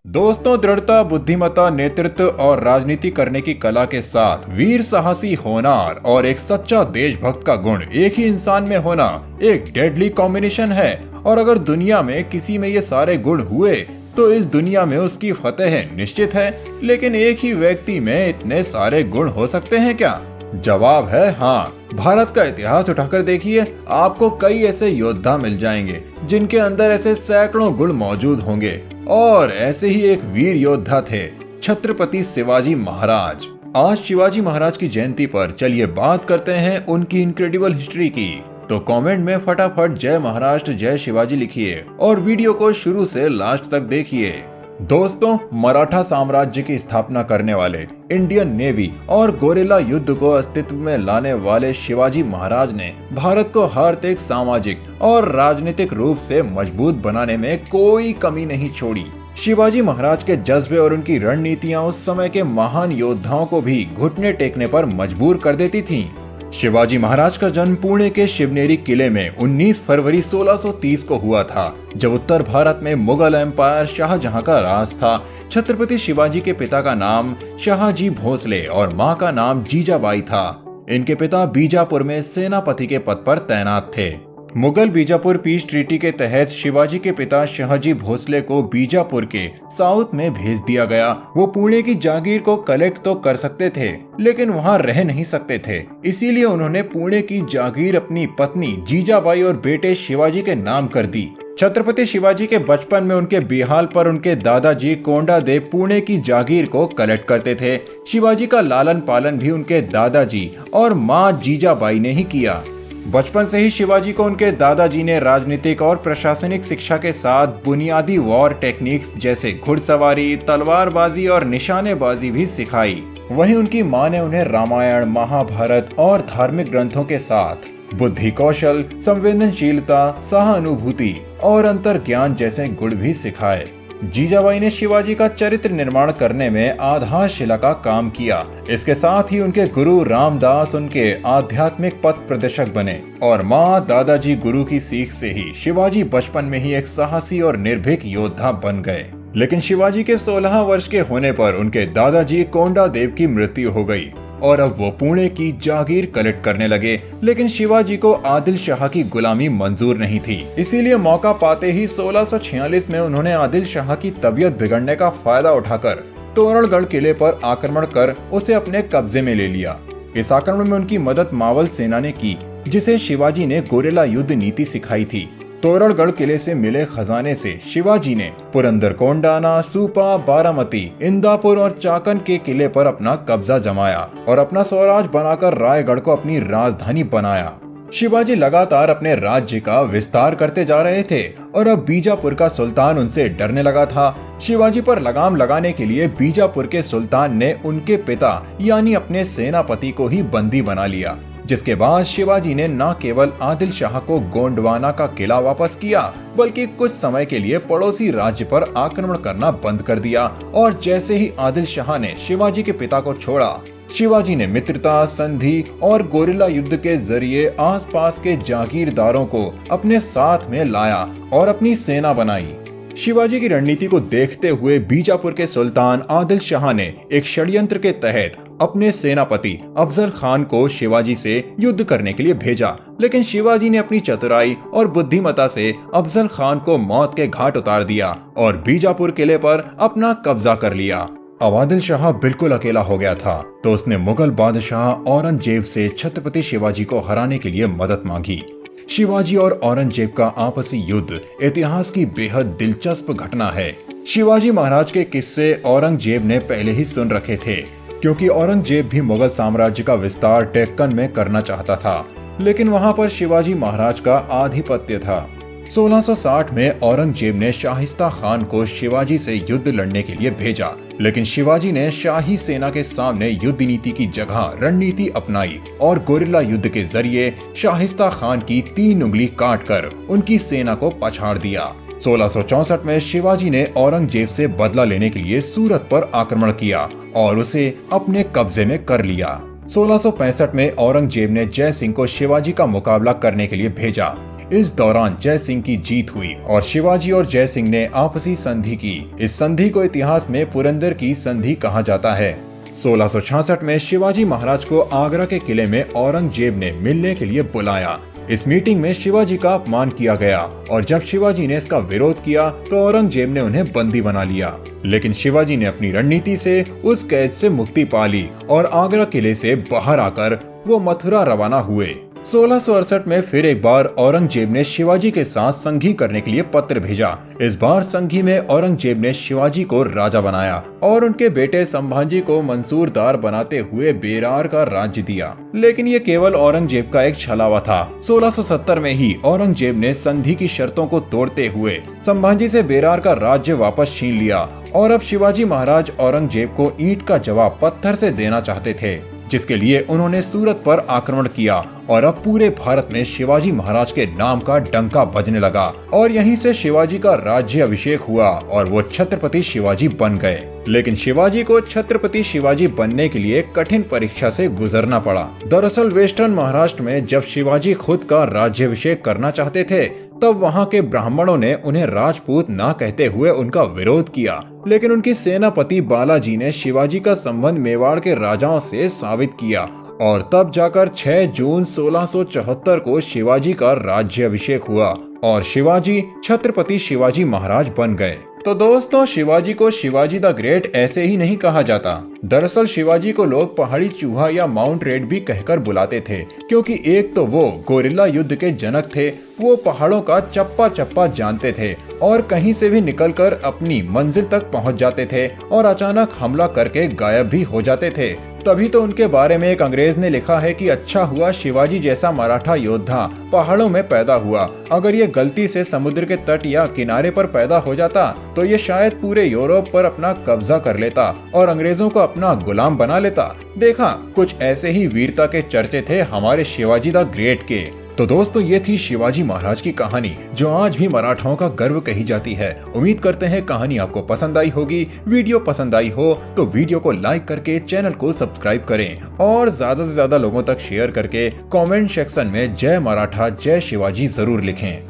दोस्तों, दृढ़ता, बुद्धिमत्ता, नेतृत्व और राजनीति करने की कला के साथ वीर साहसी होनार और एक सच्चा देशभक्त का गुण एक ही इंसान में होना एक डेडली कॉम्बिनेशन है। और अगर दुनिया में किसी में ये सारे गुण हुए तो इस दुनिया में उसकी फतेह निश्चित है। लेकिन एक ही व्यक्ति में इतने सारे गुण हो सकते हैं क्या? जवाब है हाँ। भारत का इतिहास उठाकर देखिए, आपको कई ऐसे योद्धा मिल जाएंगे जिनके अंदर ऐसे सैकड़ों गुण मौजूद होंगे। और ऐसे ही एक वीर योद्धा थे छत्रपति शिवाजी महाराज। आज शिवाजी महाराज की जयंती पर चलिए बात करते हैं उनकी इनक्रेडिबल हिस्ट्री की। तो कमेंट में फटाफट जय महाराष्ट्र जय शिवाजी लिखिए और वीडियो को शुरू से लास्ट तक देखिए। दोस्तों, मराठा साम्राज्य की स्थापना करने वाले, इंडियन नेवी और गोरिल्ला युद्ध को अस्तित्व में लाने वाले शिवाजी महाराज ने भारत को आर्थिक, सामाजिक और राजनीतिक रूप से मजबूत बनाने में कोई कमी नहीं छोड़ी। शिवाजी महाराज के जज्बे और उनकी रणनीतियां उस समय के महान योद्धाओं को भी घुटने टेकने पर मजबूर कर देती थीं। शिवाजी महाराज का जन्म पुणे के शिवनेरी किले में 19 फरवरी 1630 को हुआ था, जब उत्तर भारत में मुगल एम्पायर शाहजहां का राज था। छत्रपति शिवाजी के पिता का नाम शाहजी भोसले और मां का नाम जीजाबाई था। इनके पिता बीजापुर में सेनापति के पद पर तैनात थे। मुगल बीजापुर पीस ट्रीटी के तहत शिवाजी के पिता शाहजी भोसले को बीजापुर के साउथ में भेज दिया गया। वो पुणे की जागीर को कलेक्ट तो कर सकते थे, लेकिन वहां रह नहीं सकते थे। इसीलिए उन्होंने पुणे की जागीर अपनी पत्नी जीजाबाई और बेटे शिवाजी के नाम कर दी। छत्रपति शिवाजी के बचपन में उनके बेहाल पर उनके दादाजी कोंडादेव पुणे की जागीर को कलेक्ट करते थे। शिवाजी का लालन पालन भी उनके दादाजी और माँ जीजाबाई ने ही किया। बचपन से ही शिवाजी को उनके दादाजी ने राजनीतिक और प्रशासनिक शिक्षा के साथ बुनियादी वॉर टेक्निक्स जैसे घुड़सवारी, तलवारबाजी और निशानेबाजी भी सिखाई। वहीं उनकी मां ने उन्हें रामायण, महाभारत और धार्मिक ग्रंथों के साथ बुद्धि कौशल, संवेदनशीलता, सहानुभूति और अंतर्ज्ञान जैसे गुण भी सिखाए। जीजाबाई ने शिवाजी का चरित्र निर्माण करने में आधारशिला का काम किया। इसके साथ ही उनके गुरु रामदास उनके आध्यात्मिक पथ प्रदर्शक बने और माँ दादाजी गुरु की सीख से ही शिवाजी बचपन में ही एक साहसी और निर्भीक योद्धा बन गए। लेकिन शिवाजी के 16 वर्ष के होने पर उनके दादाजी कोंडादेव की मृत्यु हो गई और अब वो पुणे की जागीर कलेक्ट करने लगे। लेकिन शिवाजी को आदिल शाह की गुलामी मंजूर नहीं थी। इसीलिए मौका पाते ही 1646 में उन्होंने आदिल शाह की तबीयत बिगड़ने का फायदा उठाकर तोरणगढ़ किले पर आक्रमण कर उसे अपने कब्जे में ले लिया। इस आक्रमण में उनकी मदद मावल सेना ने की, जिसे शिवाजी ने गोरिल्ला युद्ध नीति सिखाई थी। तोरणगढ़ किले से मिले खजाने से शिवाजी ने पुरंदर कोंडाना, सूपा, बारामती, इंदापुर और चाकन के किले पर अपना कब्जा जमाया और अपना स्वराज बनाकर रायगढ़ को अपनी राजधानी बनाया। शिवाजी लगातार अपने राज्य का विस्तार करते जा रहे थे और अब बीजापुर का सुल्तान उनसे डरने लगा था। शिवाजी पर लगाम लगाने के लिए बीजापुर के सुल्तान ने उनके पिता यानी अपने सेनापति को ही बंदी बना लिया, जिसके बाद शिवाजी ने न केवल आदिल शाह को गोंडवाना का किला वापस किया, बल्कि कुछ समय के लिए पड़ोसी राज्य पर आक्रमण करना बंद कर दिया। और जैसे ही आदिल शाह ने शिवाजी के पिता को छोड़ा, शिवाजी ने मित्रता, संधि और गोरिल्ला युद्ध के जरिए आसपास के जागीरदारों को अपने साथ में लाया और अपनी सेना बनाई। शिवाजी की रणनीति को देखते हुए बीजापुर के सुल्तान आदिल शाह ने एक षड्यंत्र के तहत अपने सेनापति अफजल खान को शिवाजी से युद्ध करने के लिए भेजा। लेकिन शिवाजी ने अपनी चतुराई और बुद्धिमत्ता से अफजल खान को मौत के घाट उतार दिया और बीजापुर किले पर अपना कब्जा कर लिया। अब आदिल शाह बिल्कुल अकेला हो गया था, तो उसने मुगल बादशाह औरंगजेब से छत्रपति शिवाजी को हराने के लिए मदद मांगी। शिवाजी और औरंगजेब का आपसी युद्ध इतिहास की बेहद दिलचस्प घटना है। शिवाजी महाराज के किस्से औरंगजेब ने पहले ही सुन रखे थे, क्योंकि औरंगजेब भी मुगल साम्राज्य का विस्तार डेक्कन में करना चाहता था, लेकिन वहां पर शिवाजी महाराज का आधिपत्य था। 1660 में औरंगजेब ने शाहिस्ता खान को शिवाजी से युद्ध लड़ने के लिए भेजा, लेकिन शिवाजी ने शाही सेना के सामने युद्ध नीति की जगह रणनीति अपनाई और गोरिल्ला युद्ध के जरिए शाहिस्ता खान की 3 उंगली काटकर उनकी सेना को पछाड़ दिया। 1664 में शिवाजी ने औरंगजेब से बदला लेने के लिए सूरत पर आक्रमण किया और उसे अपने कब्जे में कर लिया। 1665 में औरंगजेब ने जय सिंह को शिवाजी का मुकाबला करने के लिए भेजा। इस दौरान जय सिंह की जीत हुई और शिवाजी और जय सिंह ने आपसी संधि की। इस संधि को इतिहास में पुरंदर की संधि कहा जाता है। 1666 में शिवाजी महाराज को आगरा के किले में औरंगजेब ने मिलने के लिए बुलाया। इस मीटिंग में शिवाजी का अपमान किया गया और जब शिवाजी ने इसका विरोध किया तो औरंगजेब ने उन्हें बंदी बना लिया। लेकिन शिवाजी ने अपनी रणनीति से उस कैद से मुक्ति पा ली और आगरा किले से बाहर आकर वो मथुरा रवाना हुए। 1668 में फिर एक बार औरंगजेब ने शिवाजी के साथ संधि करने के लिए पत्र भेजा। इस बार संधि में औरंगजेब ने शिवाजी को राजा बनाया और उनके बेटे संभाजी को मंसूरदार बनाते हुए बेरार का राज्य दिया। लेकिन ये केवल औरंगजेब का एक छलावा था। 1670 में ही औरंगजेब ने संधि की शर्तों को तोड़ते हुए संभाजी से बेरार का राज्य वापस छीन लिया और अब शिवाजी महाराज औरंगजेब को ईंट का जवाब पत्थर से देना चाहते थे, जिसके लिए उन्होंने सूरत पर आक्रमण किया और अब पूरे भारत में शिवाजी महाराज के नाम का डंका बजने लगा और यहीं से शिवाजी का राज्य अभिषेक हुआ और वो छत्रपति शिवाजी बन गए। लेकिन शिवाजी को छत्रपति शिवाजी बनने के लिए कठिन परीक्षा से गुजरना पड़ा। दरअसल वेस्टर्न महाराष्ट्र में जब शिवाजी खुद का राज्याभिषेक करना चाहते थे तब वहां के ब्राह्मणों ने उन्हें राजपूत ना कहते हुए उनका विरोध किया। लेकिन उनकी सेनापति बालाजी ने शिवाजी का संबंध मेवाड़ के राजाओं से साबित किया और तब जाकर 6 जून 1674 को शिवाजी का राज्याभिषेक हुआ और शिवाजी छत्रपति शिवाजी महाराज बन गए। तो दोस्तों, शिवाजी को शिवाजी द ग्रेट ऐसे ही नहीं कहा जाता। दरअसल शिवाजी को लोग पहाड़ी चूहा या माउंट रेड भी कहकर बुलाते थे, क्योंकि एक तो वो गोरिल्ला युद्ध के जनक थे। वो पहाड़ों का चप्पा चप्पा जानते थे और कहीं से भी निकलकर अपनी मंजिल तक पहुंच जाते थे और अचानक हमला करके गायब भी हो जाते थे। तभी तो उनके बारे में एक अंग्रेज ने लिखा है कि अच्छा हुआ शिवाजी जैसा मराठा योद्धा पहाड़ों में पैदा हुआ। अगर ये गलती से समुद्र के तट या किनारे पर पैदा हो जाता तो ये शायद पूरे यूरोप पर अपना कब्जा कर लेता और अंग्रेजों को अपना गुलाम बना लेता। देखा, कुछ ऐसे ही वीरता के चर्चे थे हमारे शिवाजी द ग्रेट के। तो दोस्तों, ये थी शिवाजी महाराज की कहानी जो आज भी मराठाओं का गर्व कही जाती है। उम्मीद करते हैं कहानी आपको पसंद आई होगी। वीडियो पसंद आई हो तो वीडियो को लाइक करके चैनल को सब्सक्राइब करें और ज्यादा से ज्यादा लोगों तक शेयर करके कमेंट सेक्शन में जय मराठा जय शिवाजी जरूर लिखें।